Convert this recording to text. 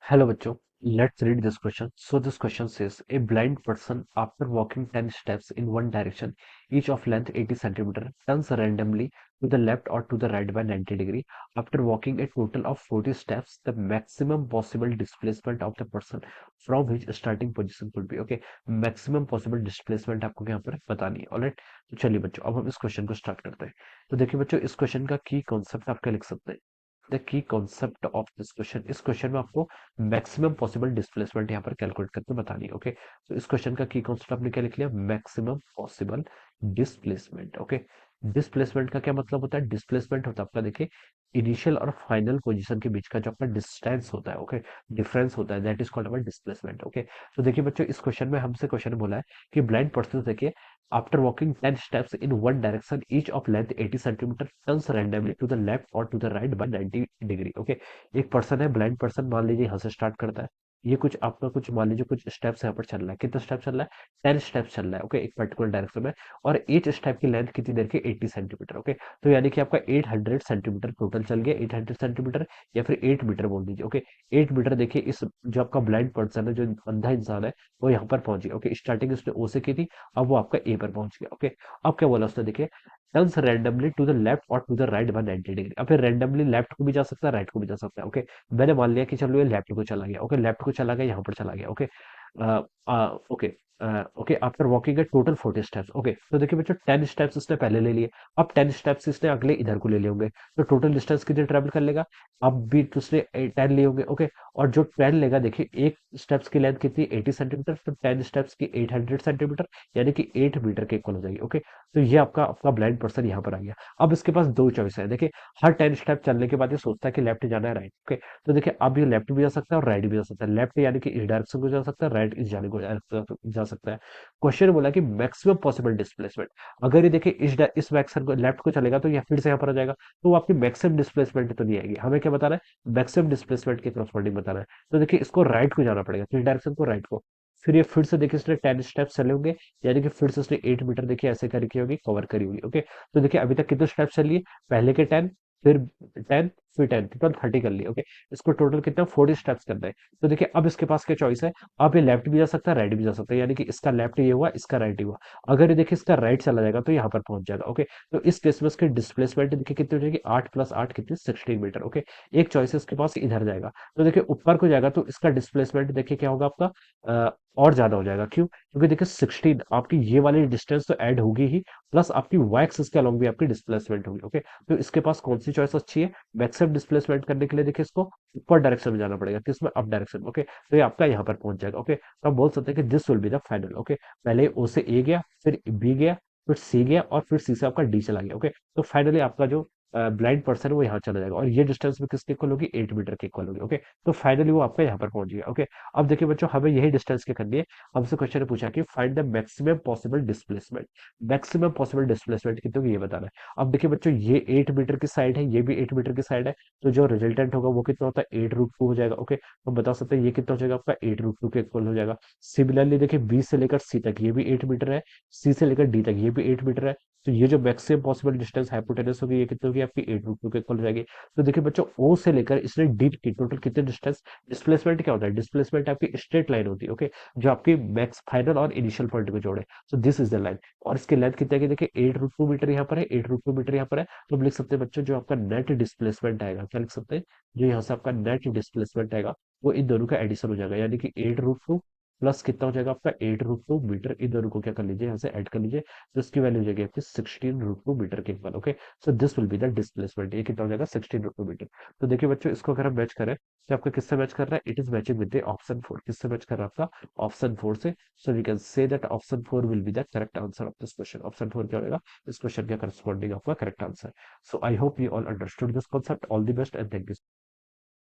Hello bachcho, let's read this question. So this question says a blind person after walking 10 steps in one direction, each of length 80 centimeter, turns randomly to the left or to the right by 90 degree. After walking a total of 40 steps, the maximum possible displacement of the person from his starting position could be. Okay, maximum possible displacement आपको यहाँ पर बतानी है. Alright, तो चलिए बच्चों अब हम इस क्वेश्चन को स्टार्ट करते हैं. तो देखिए बच्चों, इस क्वेश्चन का की कॉन्सेप्ट आप क्या लिख सकते हैं. The key concept of this question, इस क्वेश्चन में आपको मैक्सिमम पॉसिबल डिस्प्लेसमेंट यहाँ पर कैलकुलेट करके बतानी है. ओके, तो इस क्वेश्चन का की कॉन्सेप्ट आपने क्या लिख लिया, maximum possible displacement. Okay, displacement का क्या मतलब होता है, डिस्प्लेसमेंट होता है आपका, देखिए, इनिशियल और फाइनल पोजीशन के बीच का जो आपका डिस्टेंस होता है. ओके, डिफरेंस होता है, that is called our displacement. Okay, तो देखिए बच्चों, इस क्वेश्चन में हमसे क्वेश्चन बोला है कि ब्लाइंड पर्सन, देखिए, after walking 10 steps in one direction, each of length 80 centimeter, turns randomly to the left or to the right by 90 degree. Okay, एक पर्सन है, ब्लाइंड पर्सन, मान लीजिए यहाँ से स्टार्ट करता है. ये कुछ आपका कुछ मान लीजिए कुछ स्टेप्स यहाँ पर चल रहा है. कितना स्टेप चल रहा है, 10 स्टेप्स चल रहा है. ओके, एक पर्टिकुलर डायरेक्शन में, और ईच स्टेप की लेंथ कितनी देर की, 80 सेंटीमीटर. ओके, तो यानी कि आपका 800 सेंटीमीटर टोटल चल गया, 800 सेंटीमीटर या फिर 8 मीटर बोल दीजिए. ओके, 8 मीटर, देखिए इस जो आपका ब्लाइंड पर्सन है, जो अंधा इंसान है, वो यहाँ पर पहुंच गया. ओके, स्टार्टिंग उसने ओ से की थी, अब वो आपका ए पर पहुंच गया. ओके, अब क्या बोला उसने, देखिए, turns randomly to the left और to the right by 90 degree. अब फिर रैंडमली लेफ्ट को भी जा सकता है, राइट को भी जा सकता है. ओके, मैंने मान लिया कि चलो ये लेफ्ट को चला गया. ओके, लेफ्ट को चला गया, यहाँ पर चला गया. Okay, okay, okay, after walking a total 40 steps. Okay, तो देखिए बच्चों, 10 स्टेप्स इसने पहले ले लिए, अब 10 स्टेप्स इसने अगले इधर को ले लिए होंगे, तो टोटल डिस्टेंस कितने ट्रेवल कर लेगा, अब भी तो उसने 10 लिए होंगे. ओके, और जो 10 लेगा, देखिए एक स्टेप्स की लेंथ कितनी, 80 सेंटीमीटर, तो 10 स्टेप्स की 800 सेंटीमीटर, यानी कि 8 मीटर के इक्वल हो जाएगी. ओके, तो ये आपका आपका ब्लाइंड पर्सन यहाँ पर आ गया. अब इसके पास दो चॉइस है. देखिए, हर 10 स्टेप चलने के बाद ये सोचता है कि लेफ्ट जाना है, राइट. ओके, तो देखिए, अब ये लेफ्ट भी जा सकता है और राइट भी जा सकता है. लेफ्ट यानी कि इस डायरेक्शन को जा सकता है, राइट इस जाने को जा सकता है. क्वेश्चन बोला कि मैक्सिमम पॉसिबल डिस्प्लेसमेंट, अगर ये देखिए इस डायरेक्शन को लेफ्ट को चलेगा, तो ये फिर से यहाँ पर आ जाएगा, तो वो आपकी मैक्सिमम डिस्प्लेसमेंट तो नहीं आएगी. हमें क्या बताना है, मैक्सिमम डिस्प्लेसमेंट के करस्पॉन्डिंग बताना है. तो देखिए, इसको राइट को जाना पड़ेगा, किस डायरेक्शन को, राइट को. फिर ये फिर से देखिए, इसने 10 स्टेप्स चले होंगे, यानी कि फिर से उसने 8 मीटर देखिए ऐसे करी की होगी, कवर करी होगी. ओके, तो देखिए अभी तक कितने स्टेप्स चलिए, पहले के 10, फिर 10, फिर 10, टोटल 30 कर लिए. ओके, इसको टोटल कितना 40 स्टेप्स करना है. तो देखिए, अब इसके पास क्या चॉइस है, अब ये लेफ्ट भी जा सकता है, राइट भी जा सकता है, यानी कि इसका लेफ्ट ये हुआ, इसका राइट ही हुआ. अगर ये देखिए इसका राइट चला जाएगा, तो यहाँ पर पहुंच जाएगा. ओके, तो इस केस में इसकी डिस्प्लेसमेंट देखिए कितनी हो जाएगी, 8 प्लस 8 कितनी, 16 मीटर. ओके, एक चॉइस इसके पास इधर जाएगा, तो देखिए ऊपर को जाएगा, तो इसका डिस्प्लेसमेंट देखिए क्या होगा आपका, और ज्यादा हो जाएगा. क्यों, क्योंकि देखिए 16 आपकी ये वाली डिस्टेंस तो ऐड होगी ही, प्लस आपकी वाई एक्सिस के अलॉन्ग भी आपकी डिस्प्लेसमेंट होगी. ओके, तो इसके पास कौन सी चॉइस अच्छी है, मैक्सिमम डिस्प्लेसमेंट करने के लिए देखिए इसको ऊपर डायरेक्शन में जाना पड़ेगा, किसमें, अप डायरेक्शन. ओके, तो ये आपका यहाँ पर पहुंच जाएगा. ओके, तो आप बोल सकते हैं कि this will be the final. Okay, पहले ओ से ए गया, फिर बी गया, फिर सी गया, और फिर सी से आपका डी चला गया. ओके, तो फाइनली आपका जो ब्लाइंड पर्सन है वो यहाँ चला जाएगा, और ये डिस्टेंस भी किसके इक्वल होगी, 8 मीटर के इक्वल होगी. ओके, तो फाइनली वो आपका यहाँ पर पहुंच गया. ओके, अब देखिए बच्चों, हमें यही डिस्टेंस क्या करनी है. हमसे क्वेश्चन ने पूछा कि find the maximum possible displacement, maximum possible displacement कितनी होगी ये बताना है. अब देखिए बच्चों, ये 8 मीटर की साइड है, ये भी 8 मीटर की साइड है, तो जो रिजल्टेंट होगा वो कितना होता है, 8√2 हो जाएगा. ओके, तो बता सकते हैं ये कितना हो जाएगा आपका, 8√2 के इक्वल हो जाएगा. सिमिलरली देखिए, बी से लेकर सी तक ये भी 8 मीटर है, सी से लेकर डी तक ये भी 8 मीटर है, तो ये जो मैक्सिमम पॉसिबल डिस्टेंस हाइपोटेनस होगी, ये कितनी होगी आपकी, 8√2 के इक्वल हो जाएगी. तो देखिए बच्चों, ओ से लेकर इसने डी की टोटल कितने डिस्टेंस, डिस्प्लेसमेंट क्या होता है, डिस्प्लेसमेंट आपकी स्ट्रेट लाइन होती है. ओके, जो आपकी मैक्स फाइनल और इनिशियल पॉइंट को जोड़े, so this is the line. और इसकी लेंथ कितनी है, देखिए 8√2 मीटर यहाँ पर है, 8√2 मीटर यहाँ पर है. तो हम लिख सकते हैं बच्चों, जो आपका नेट डिस्प्लेसमेंट आएगा, क्या लिख सकते हैं, जो यहाँ से आपका नेट डिस्प्लेसमेंट आएगा, वो इन दोनों का एडिशन हो जाएगा, यानी कि 8√2 प्लस कितना हो जाएगा आपका, 8√2 मीटर. इन दोनों को क्या कर लीजिए, यहाँ से ऐड कर लीजिए, तो इसकी वैल्यू हो जाएगी आपकी 16√2 मीटर के equal. Okay, so this will be the displacement, ये कितना हो जाएगा, 16√2 मीटर. तो देखिए बच्चों, इसको अगर हम मैच करें, तो आपका किससे मैच कर रहा है, it is matching with the option 4. किससे मैच कर रहा है आपका, ऑप्शन 4 से. So we can say that option 4 will be the correct answer of this question. Option 4 क्या होगा, इस क्वेश्चन का करस्पॉन्डिंग आपका correct answer. So I hope you all understood this concept. All the best and thank you.